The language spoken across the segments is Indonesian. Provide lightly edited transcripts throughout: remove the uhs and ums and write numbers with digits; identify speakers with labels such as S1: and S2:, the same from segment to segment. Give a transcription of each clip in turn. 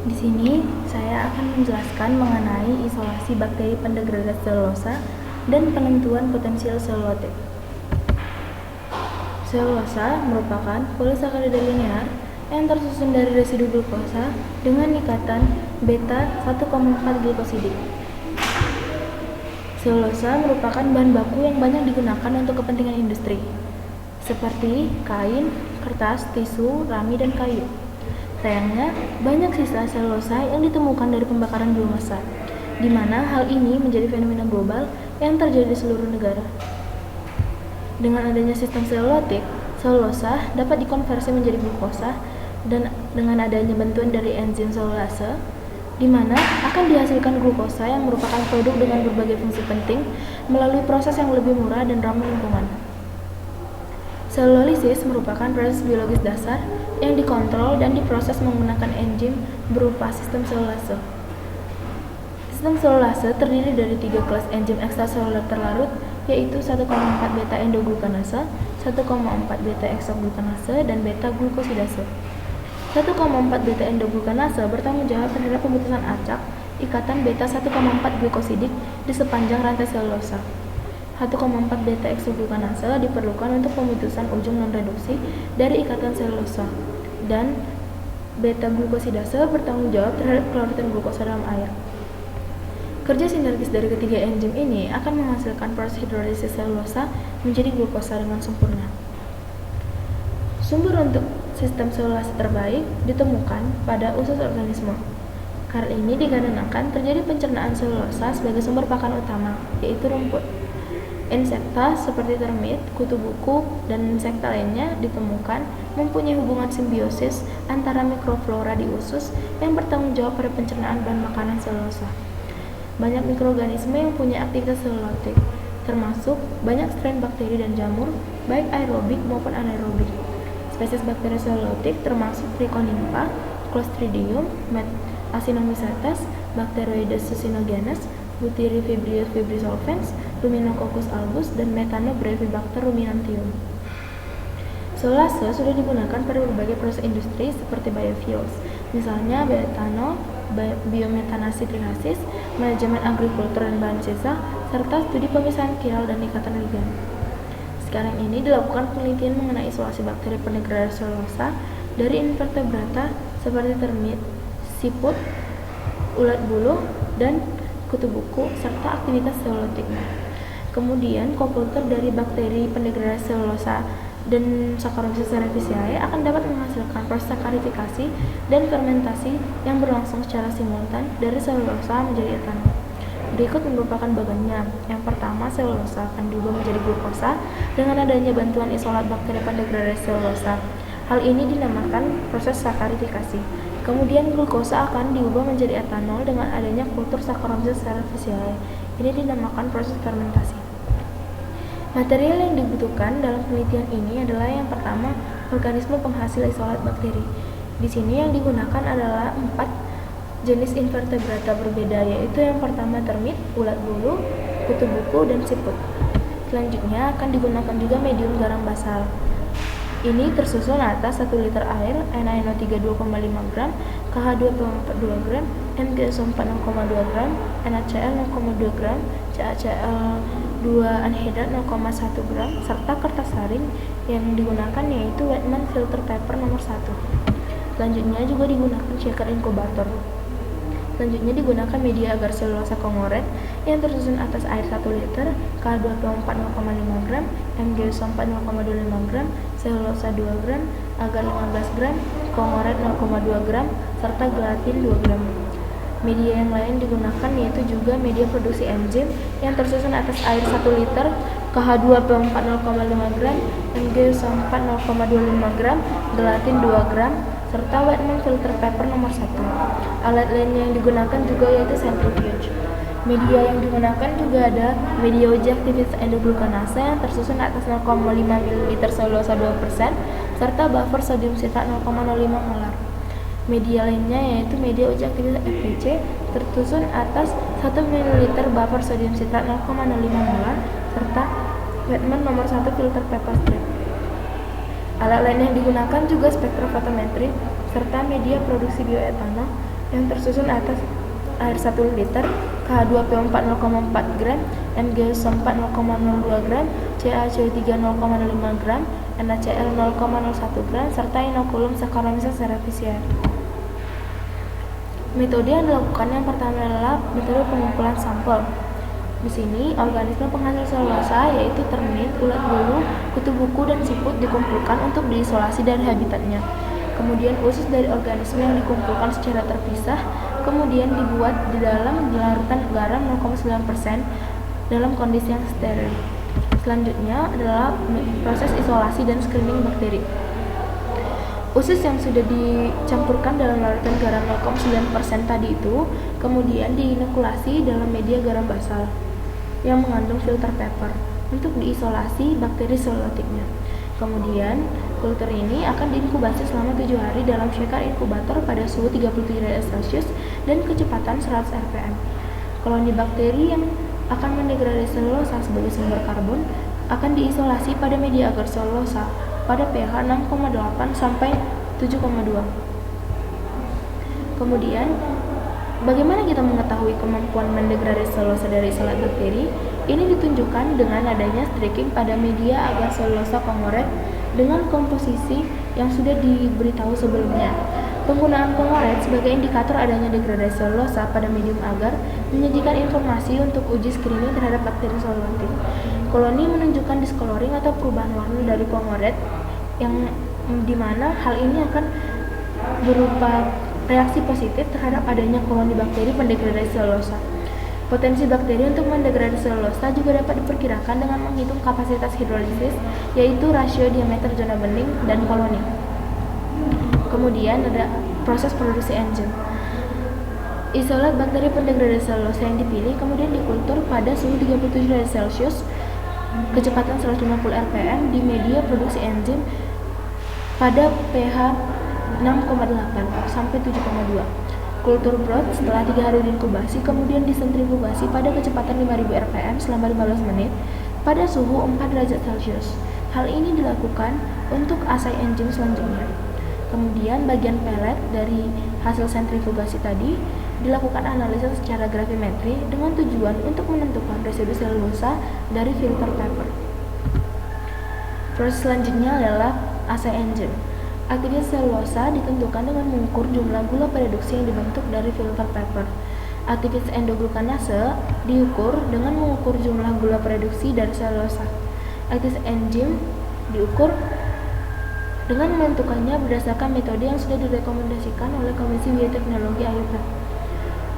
S1: Di sini saya akan menjelaskan mengenai isolasi bakteri pendegradat selulosa dan penentuan potensial selulotik. Selulosa merupakan polisakarida linear yang tersusun dari residu glukosa dengan ikatan beta 1,4 glikosidik. Selulosa merupakan bahan baku yang banyak digunakan untuk kepentingan industri, seperti kain, kertas, tisu, rami, dan kayu. Sayangnya, banyak sisa selulosa yang ditemukan dari pembakaran biomasa, di mana hal ini menjadi fenomena global yang terjadi di seluruh negara. Dengan adanya sistem selulotik, selulosa dapat dikonversi menjadi glukosa dan dengan adanya bantuan dari enzim selulase, di mana akan dihasilkan glukosa yang merupakan produk dengan berbagai fungsi penting melalui proses yang lebih murah dan ramah lingkungan. Selulolisis merupakan proses biologis dasar yang dikontrol dan diproses menggunakan enzim berupa sistem selulase. Sistem selulase terdiri dari 3 kelas enzim ekstraseluler terlarut, yaitu 1,4 beta endoglukanase, 1,4 beta eksoglukanase, dan beta glukosidase. 1,4 beta endoglukanase bertanggung jawab terhadap pemutusan acak ikatan beta 1,4 glikosidik di sepanjang rantai selulosa. 1,4 beta eksoglukanase diperlukan untuk pemutusan ujung non-reduksi dari ikatan selulosa, dan beta glukosidase bertanggung jawab terhadap kelautan glukosa dalam air. Kerja sinergis dari ketiga enzim ini akan menghasilkan proses hidrolisis selulosa menjadi glukosa dengan sempurna. Sumber untuk sistem selulase terbaik ditemukan pada usus organisme. Hal ini dikarenakan terjadi pencernaan selulosa sebagai sumber pakan utama, yaitu rumput. Insekta seperti termit, kutu buku, dan insekta lainnya ditemukan mempunyai hubungan simbiosis antara mikroflora di usus yang bertanggung jawab pada pencernaan bahan makanan selulosa. Banyak mikroorganisme yang punya aktivitas selulotik, termasuk banyak strain bakteri dan jamur, baik aerobik maupun anaerobik. Spesies bakteri selulotik termasuk Trichonympa, Clostridium, Actinomycetes, Bacteroides succinogenes, Butyrivibrios fibrisolvens, Ruminococcus albus, dan Methanobrevibacter ruminantium. Selulase sudah digunakan pada berbagai proses industri seperti biofuels, misalnya bioetanol, biometanasi trihasis, manajemen agrikultur dan bahan sisa, serta studi pemisahan kiral dan ikatan ligan. Sekarang ini dilakukan penelitian mengenai isolasi bakteri pendegradat selulosa dari invertebrata seperti termit, siput, ulat bulu, dan kutu buku, serta aktivitas selulotiknya. Kemudian, kopultur dari bakteri pendegradat selulosa dan Saccharomyces cerevisiae akan dapat menghasilkan proses sakarifikasi dan fermentasi yang berlangsung secara simultan dari selulosa menjadi etanol. Berikut merupakan bagannya. Yang pertama, selulosa akan diubah menjadi glukosa dengan adanya bantuan isolat bakteri pendegradat selulosa. Hal ini dinamakan proses sakarifikasi. Kemudian glukosa akan diubah menjadi etanol dengan adanya kultur Saccharomyces cerevisiae. Ini dinamakan proses fermentasi. Material yang dibutuhkan dalam penelitian ini adalah yang pertama, organisme penghasil isolat bakteri. Di sini yang digunakan adalah 4 jenis invertebrata berbeda, yaitu yang pertama termit, ulat bulu, kutu buku, dan siput. Selanjutnya akan digunakan juga medium garam basal. Ini tersusun atas 1 liter air, NaNO3 2,5 gram, KH2PO4 2 gram, MgSO4 0,2 gram, NaCl 0,2 gram, CaCl2 anhidrat 0,1 gram, serta kertas saring yang digunakan yaitu Wetman filter paper nomor 1. Selanjutnya juga digunakan shaker inkubator. Selanjutnya digunakan media agar selulosa kongoret yang tersusun atas air 1 liter, K2PO4 0,5 gram, MgSO4 0,25 gram, selulosa 2 gram, agar 15 gram, kongoret 0,2 gram, serta gelatin 2 gram. Media yang lain digunakan yaitu juga media produksi enzim yang tersusun atas air 1 liter, KH2PO4 0,5 gram, MgSO4 0,25 gram, gelatin 2 gram, serta Wetman filter paper nomor 1. Alat lain yang digunakan juga yaitu centrifuge. Media yang digunakan juga ada media uji aktivitas endoglukanase yang tersusun atas 0,5 ml selulosa 2%, serta buffer sodium sitrat 0,05 molar. Media lainnya yaitu media uji aktivitas FPC tersusun atas 1 ml buffer sodium sitrat 0,05 molar, serta Wetman nomor 1 filter paper strip. Alat lain yang digunakan juga spektrofotometri serta media produksi bioetanol yang tersusun atas air 1 liter, KH2PO4 0,4 gram, MgSO4 0,02 gram, CaCO3 0,5 gram, NaCl 0,01 gram, serta inokulum Saccharomyces cerevisiae. Metode yang dilakukan yang pertama adalah metode pengumpulan sampel. Di sini, organisme penghasil selulosa yaitu termit, ulat bulu, kutu buku, dan siput dikumpulkan untuk diisolasi dari habitatnya. Kemudian usus dari organisme yang dikumpulkan secara terpisah, kemudian dibuat di dalam larutan garam 0,9% dalam kondisi yang steril. Selanjutnya adalah proses isolasi dan screening bakteri. Usus yang sudah dicampurkan dalam larutan garam 0,9% tadi itu kemudian diinokulasi dalam media garam basal yang mengandung filter paper untuk diisolasi bakteri selulotiknya. Kemudian kultur ini akan diinkubasi selama 7 hari dalam shaker inkubator pada suhu 37 derajat Celcius dan kecepatan 100 rpm. Koloni bakteri yang akan mendegradasi selulosa sebagai sumber karbon akan diisolasi pada media agar selulosa pada pH 6,8 sampai 7,2. Kemudian, bagaimana kita mengetahui kemampuan mendegradasi selulosa dari isolat bakteri? Ini ditunjukkan dengan adanya streaking pada media agar selulosa kongoret dengan komposisi yang sudah diberitahu sebelumnya. Penggunaan kongoret sebagai indikator adanya degradasi selulosa pada medium agar menyajikan informasi untuk uji screening terhadap bakteri selulotik. Koloni menunjukkan discoloring atau perubahan warna dari kongoret yang dimana hal ini akan berupa reaksi positif terhadap adanya koloni bakteri pendegradasi selulosa. Potensi bakteri untuk mendegradasi selulosa juga dapat diperkirakan dengan menghitung kapasitas hidrolisis, yaitu rasio diameter zona bening dan koloni. Kemudian ada proses produksi enzim. Isolat bakteri pendegradasi selulosa yang dipilih kemudian dikultur pada suhu 37 derajat Celcius, kecepatan 150 rpm di media produksi enzim pada pH 6,8 sampai 7,2. Kultur broth setelah 3 hari diinkubasi kemudian disentrifugasi pada kecepatan 5000 rpm selama 15 menit pada suhu 4 derajat Celcius. Hal ini dilakukan untuk asai enzim selanjutnya. Kemudian bagian pelet dari hasil sentrifugasi tadi dilakukan analisis secara gravimetri dengan tujuan untuk menentukan residu selulosa dari filter paper. Proses selanjutnya adalah asai enzim. Aktivitas selulosa ditentukan dengan mengukur jumlah gula reduksi yang dibentuk dari filter paper. Aktivitas endoglukanase diukur dengan mengukur jumlah gula reduksi dari selulosa. Aktivitas enzim diukur dengan menentukannya berdasarkan metode yang sudah direkomendasikan oleh Komisi Bioteknologi AYUPRA.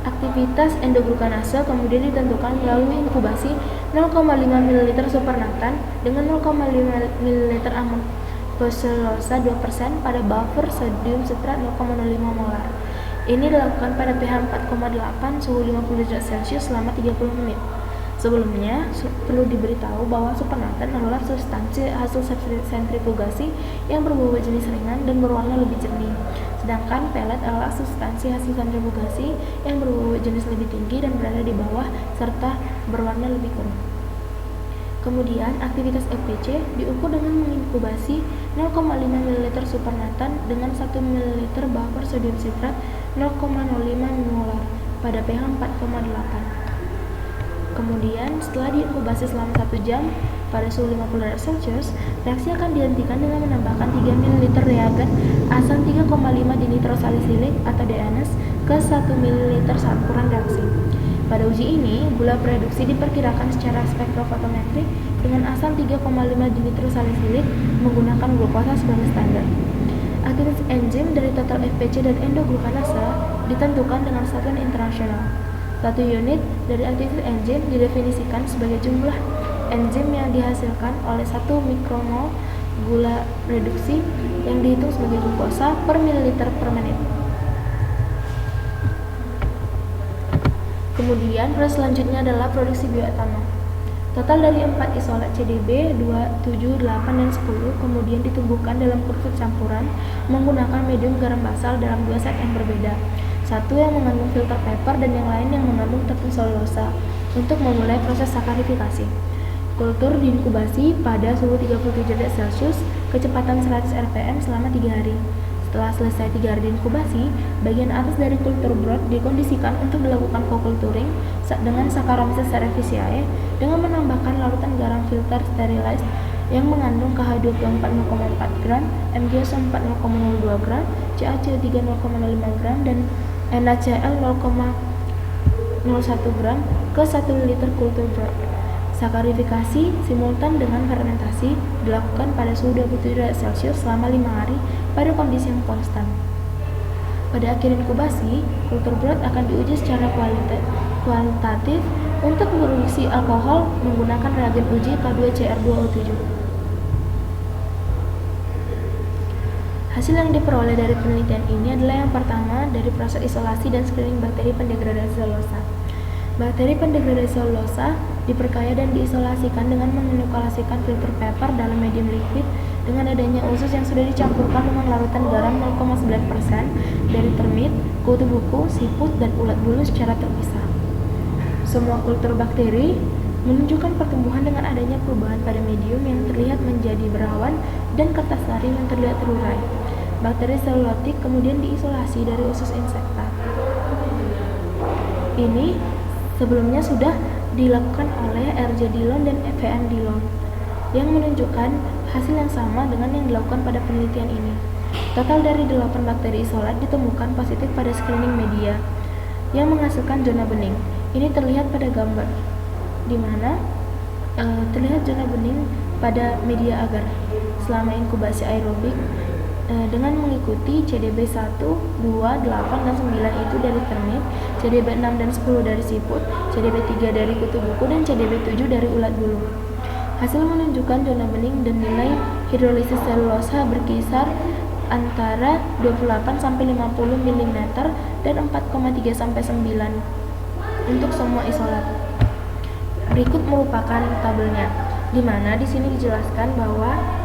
S1: Aktivitas endoglukanase kemudian ditentukan melalui inkubasi 0,5 ml supernatant dengan 0,5 ml amokselulosa 2% pada buffer sodium sitrat 0,05 molar. Ini dilakukan pada pH 4,8 suhu 50 derajat Celcius selama 30 menit. Sebelumnya, perlu diberitahu bahwa supernatant adalah substansi hasil sentrifugasi yang berbau jenis ringan dan berwarna lebih jernih. Sedangkan pelet adalah substansi hasil sentrifugasi yang berbau jenis lebih tinggi dan berada di bawah serta berwarna lebih keruh. Kemudian, aktivitas FPC diukur dengan menginkubasi 0,5 ml supernatant dengan 1 ml buffer sodium sitrat 0,05 molar pada pH 4,8. Kemudian, setelah diinkubasi selama 1 jam pada suhu 50 derajat Celcius, reaksi akan dihentikan dengan menambahkan 3 ml reagen asam 3,5 dinitrosalicylic atau DNS ke 1 ml campuran reaksi. Pada uji ini, gula reduksi diperkirakan secara spektrofotometrik dengan asam 3,5 dinitrosalicylic menggunakan glukosa sebagai standar. Aktivitas enzim dari total FPC dan endoglukanase ditentukan dengan satuan internasional. 1 unit dari aktivitas enzim didefinisikan sebagai jumlah enzim yang dihasilkan oleh 1 mikromol gula reduksi yang dihitung sebagai glukosa per mililiter per menit. Kemudian proses selanjutnya adalah produksi bioetanol. Total dari 4 isolat CDB, 2, 7, 8, dan 10 kemudian ditumbuhkan dalam kursus campuran menggunakan medium garam basal dalam 2 set yang berbeda. Satu yang mengandung filter paper dan yang lain yang mengandung tepung selulosa untuk memulai proses sakarifikasi. Kultur diinkubasi pada suhu 37 derajat Celcius, kecepatan 100 rpm selama 3 hari. Setelah selesai 3 hari inkubasi, bagian atas dari kultur brood dikondisikan untuk dilakukan co-culturing dengan Saccharomyces cerevisiae dengan menambahkan larutan garam filter sterilized yang mengandung KH24 0,4 gram, MgSO4 0,02 gram, CaCO3 0,05 gram, dan NaCl 0,01 gram ke 1 liter kultur brood. Sakarifikasi simultan dengan fermentasi dilakukan pada suhu 27 derajat Celcius selama 5 hari pada kondisi yang konstan. Pada akhir inkubasi, kultur brood akan diuji secara kualitatif untuk produksi alkohol menggunakan reagen uji K2CR2O7. Hasil yang diperoleh dari penelitian ini adalah yang pertama dari proses isolasi dan screening bakteri pendegradasi selulosa. Bakteri pendegradasi selulosa diperkaya dan diisolasikan dengan menginukulasikan filter paper dalam medium liquid dengan adanya usus yang sudah dicampurkan dengan larutan garam 0,9% dari termit, kutu buku, siput, dan ulat bulu secara terpisah. Semua kultur bakteri menunjukkan pertumbuhan dengan adanya perubahan pada medium yang terlihat menjadi berawan dan kertas taring yang terlihat terurai. Bakteri selulotik kemudian diisolasi dari usus insekta. Ini sebelumnya sudah dilakukan oleh R.J. Dillon dan V.M. Dillon yang menunjukkan hasil yang sama dengan yang dilakukan pada penelitian ini. Total dari 8 bakteri isolat ditemukan positif pada screening media yang menghasilkan zona bening. Ini terlihat pada gambar, di mana terlihat zona bening pada media agar selama inkubasi aerobik dengan mengikuti CDB 1, 2, 8, dan 9 itu dari termit, CDB 6 dan 10 dari siput, CDB 3 dari kutu buku, dan CDB 7 dari ulat bulu. Hasil menunjukkan zona bening dan nilai hidrolisis selulosa berkisar antara 28-50 mm dan 4,3-9 untuk semua isolat. Berikut merupakan tabelnya, di mana di sini dijelaskan bahwa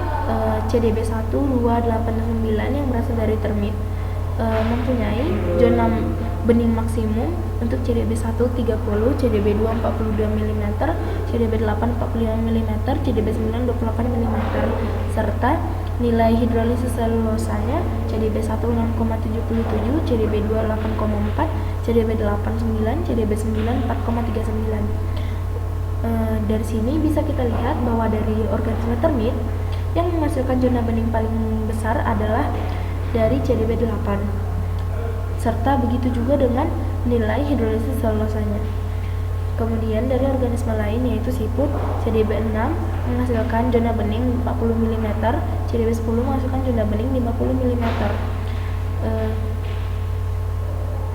S1: CDB 1, 2, 8, dan 9 yang berasal dari termit mempunyai zona bening maksimum untuk CDB 1 30, CDB 2 42 mm, CDB 8 45 mm, CDB 9 28 mm, serta nilai hidrolisis selulosanya CDB 1 6,77, CDB 2 8,4, CDB 8 9, CDB 9 4,39. Dari sini bisa kita lihat bahwa dari organisme termit yang menghasilkan zona bening paling besar adalah dari CDB 8, serta begitu juga dengan nilai hidrolisis selulosanya. Kemudian dari organisme lain yaitu siput, CDB 6 menghasilkan zona bening 40 mm, CDB 10 menghasilkan zona bening 50 mm.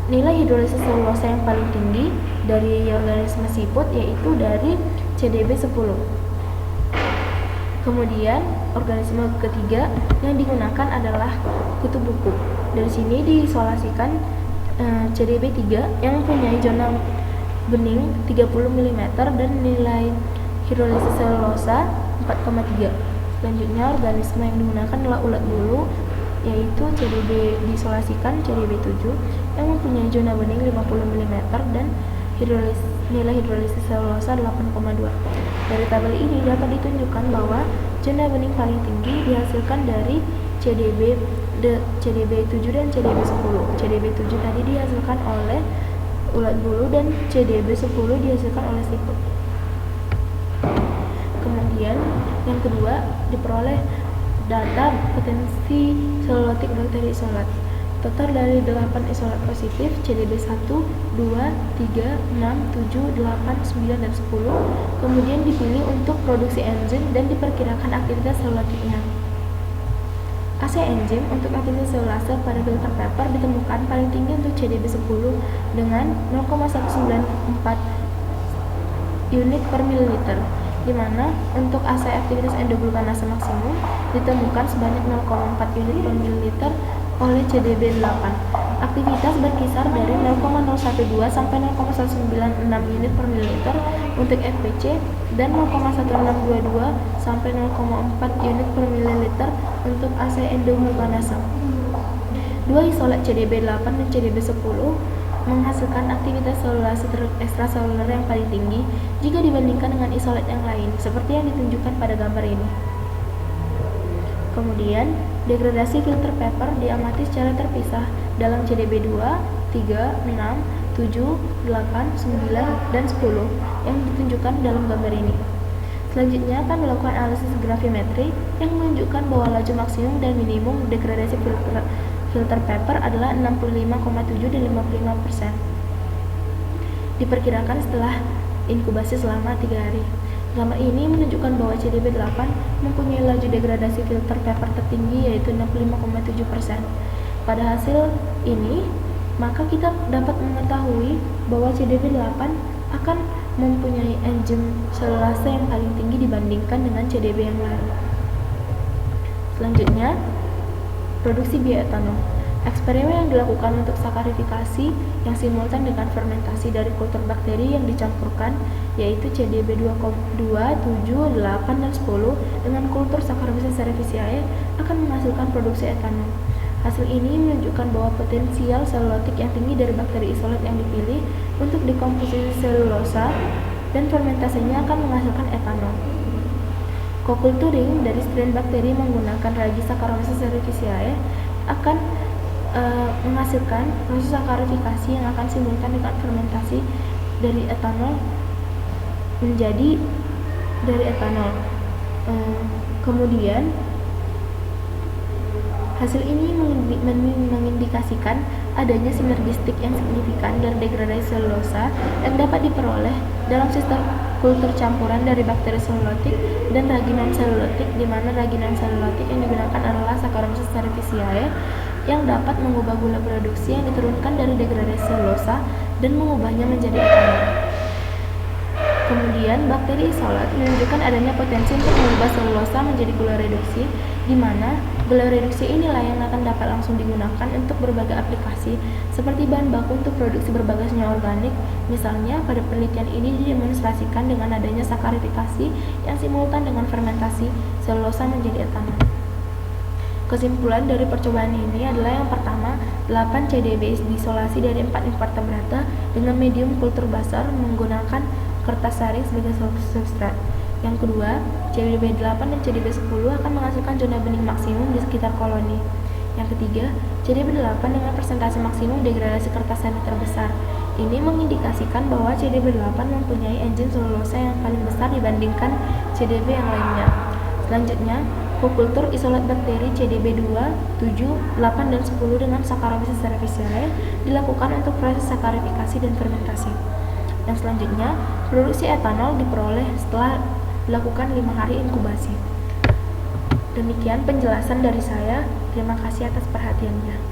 S1: Nilai hidrolisis selulosa yang paling tinggi dari organisme siput yaitu dari CDB 10. Kemudian organisme ketiga yang digunakan adalah kutu buku. Dari sini diisolasikan CDB 3 yang mempunyai zona bening 30 mm dan nilai hidrolisis selulosa 4,3. Selanjutnya organisme yang digunakan adalah ulat bulu, yaitu CDB diisolasikan CDB 7 yang mempunyai zona bening 50 mm dan nilai hidrolisis selulosa 8,2. Dari tabel ini dapat ditunjukkan bahwa zona bening paling tinggi dihasilkan dari CDB 7 dan CDB 10. CDB 7 tadi dihasilkan oleh ulat bulu dan CDB 10 dihasilkan oleh siput. Kemudian yang kedua diperoleh data potensi selulotik bakteri isolat. Total dari 8 isolat positif CDB 1, 2, 3, 6, 7, 8, 9, dan 10 kemudian dipilih untuk produksi enzim dan diperkirakan aktivitas selulotiknya. AC enzim untuk aktivitas selulase pada filter paper ditemukan paling tinggi untuk CDB 10 dengan 0,194 unit per mililiter, di mana untuk AC aktivitas endoglukanase maksimum ditemukan sebanyak 0,4 unit per mililiter oleh CDB 8. Aktivitas berkisar dari 0,012 sampai 0,196 unit per mililiter untuk FPC dan 0,1622 sampai 0,4 unit per mililiter untuk AC endoglukanase. Dua isolat CDB 8 dan CDB 10 menghasilkan aktivitas selulase ekstraseluler yang paling tinggi jika dibandingkan dengan isolat yang lain, seperti yang ditunjukkan pada gambar ini. Kemudian, degradasi filter paper diamati secara terpisah dalam CDB 2, 3, 6, 7, 8, 9, dan 10 yang ditunjukkan dalam gambar ini. Selanjutnya akan melakukan analisis gravimetri yang menunjukkan bahwa laju maksimum dan minimum degradasi filter paper adalah 65,7 dan 55%. Diperkirakan setelah inkubasi selama 3 hari. Gambar ini menunjukkan bahwa CDB 8 mempunyai laju degradasi filter paper tertinggi yaitu 65,7%. Pada hasil ini, maka kita dapat mengetahui bahwa CDB 8 akan mempunyai enzim selulase yang paling tinggi dibandingkan dengan CDB yang lain. Selanjutnya, produksi bioetanol. Eksperimen yang dilakukan untuk sakarifikasi yang simultan dengan fermentasi dari kultur bakteri yang dicampurkan yaitu CDB 2, 7, 8, dan 10 dengan kultur Saccharomyces cerevisiae akan menghasilkan produksi etanol. Hasil ini menunjukkan bahwa potensial selulotik yang tinggi dari bakteri isolat yang dipilih untuk dekomposisi selulosa dan fermentasinya akan menghasilkan etanol. Co-culturing dari strain bakteri menggunakan ragi Saccharomyces cerevisiae akan menghasilkan proses sakarifikasi yang akan simultan dengan fermentasi dari etanol menjadi dari etanol. Kemudian hasil ini mengindikasikan adanya sinergistik yang signifikan dan degradasi selulosa yang dapat diperoleh dalam sistem kultur campuran dari bakteri selulotik dan ragi non-selulotik, di mana ragi non-selulotik yang digunakan adalah Saccharomyces cerevisiae yang dapat mengubah gula produksi yang diturunkan dari degradasi selulosa dan mengubahnya menjadi etanol. Kemudian, bakteri isolat menunjukkan adanya potensi untuk mengubah selulosa menjadi gula reduksi, di mana gula reduksi inilah yang akan dapat langsung digunakan untuk berbagai aplikasi, seperti bahan baku untuk produksi berbagai senyawa organik. Misalnya, pada penelitian ini didemonstrasikan dengan adanya sakarifikasi yang simultan dengan fermentasi selulosa menjadi etanol. Kesimpulan dari percobaan ini adalah yang pertama, 8 CDB diisolasi dari 4 invertebrata dengan medium kultur basal menggunakan kertas saring sebagai substrat. Yang kedua, CDB 8 dan CDB 10 akan menghasilkan zona bening maksimum di sekitar koloni. Yang ketiga, CDB 8 dengan persentase maksimum degradasi kertas saring terbesar. Ini mengindikasikan bahwa CDB 8 mempunyai enzim selulosa yang paling besar dibandingkan CDB yang lainnya. Selanjutnya, co-kultur isolat bakteri CDB 2, 7, 8, dan 10 dengan Saccharomyces cerevisiae dilakukan untuk proses sakarifikasi dan fermentasi. Yang selanjutnya, produksi etanol diperoleh setelah dilakukan 5 hari inkubasi. Demikian penjelasan dari saya. Terima kasih atas perhatiannya.